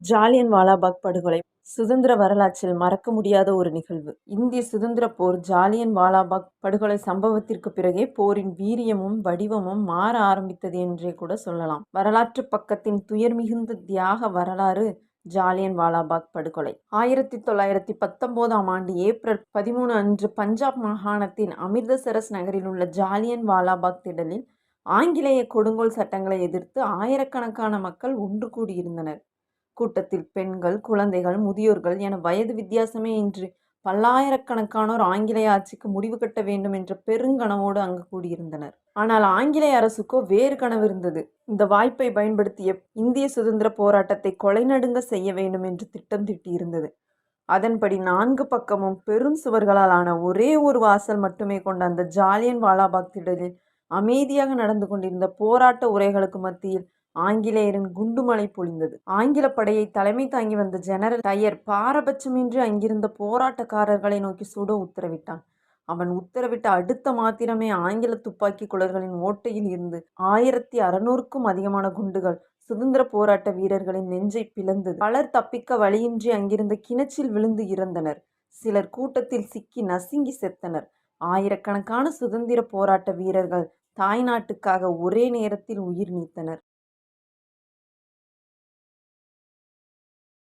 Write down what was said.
ஜாலியன் வாலாபாக் படுகொலை சுதந்திர வரலாற்றில் மறக்க முடியாத ஒரு நிகழ்வு. இந்திய சுதந்திரப் போர் ஜாலியன் வாலாபாக் படுகொலை சம்பவத்திற்கு பிறகே போரின் வீரியமும் வடிவமும் மாற ஆரம்பித்தது என்றே கூட சொல்லலாம். வரலாற்றுப் பக்கத்தின் துயர் மிகுந்த தியாக வரலாறு ஜாலியன் வாலாபாக் படுகொலை. 1919ஆம் ஆண்டு ஏப்ரல் 13 அன்று பஞ்சாப் மாகாணத்தின் அமிர்தசரஸ் நகரில் உள்ள ஜாலியன் வாலாபாக் திடலில் ஆங்கிலேய கொடுங்கோல் சட்டங்களை எதிர்த்து ஆயிரக்கணக்கான மக்கள் ஒன்று கூடியிருந்தனர். கூட்டத்தில் பெண்கள், குழந்தைகள், முதியோர்கள் என வயது வித்தியாசமே இன்றி பல்லாயிரக்கணக்கானோர் ஆங்கிலேய ஆட்சிக்கு முடிவு கட்ட வேண்டும் என்ற பெருங்கனவோடு அங்கு கூடியிருந்தனர். ஆனால் ஆங்கிலேய அரசுக்கோ வேறு கனவு இருந்தது. இந்த வாய்ப்பை பயன்படுத்திய இந்திய சுதந்திர போராட்டத்தை கொலைநடுங்க செய்ய வேண்டும் என்று திட்டம் தீட்டியிருந்தது. அதன்படி 4 பக்கமும் பெரும் சுவர்களால் ஆன ஒரே ஒரு வாசல் மட்டுமே கொண்ட அந்த ஜாலியன் வாலாபாக் திடலில் அமைதியாக நடந்து கொண்டிருந்த போராட்ட உரைகளுக்கு மத்தியில் ஆங்கிலேயரின் குண்டுமழை பொழிந்தது. ஆங்கில படையை தலைமை தாங்கி வந்த ஜெனரல் டயர் பாரபட்சமின்றி அங்கிருந்த போராட்டக்காரர்களை நோக்கி சுட உத்தரவிட்டான். அவன் உத்தரவிட்ட அடுத்த மாத்திரமே ஆங்கில துப்பாக்கி குழல்களின் ஓட்டையில் இருந்து 1600க்கும் அதிகமான குண்டுகள் சுதந்திர போராட்ட வீரர்களின் நெஞ்சை பிளந்தது. பலர் தப்பிக்க வழியின்றி அங்கிருந்த கிணற்றில் விழுந்து இறந்தனர். சிலர் கூட்டத்தில் சிக்கி நசுங்கி செத்தனர். ஆயிரக்கணக்கான சுதந்திர போராட்ட வீரர்கள் தாய்நாட்டுக்காக ஒரே நேரத்தில் உயிர் நீத்தனர்.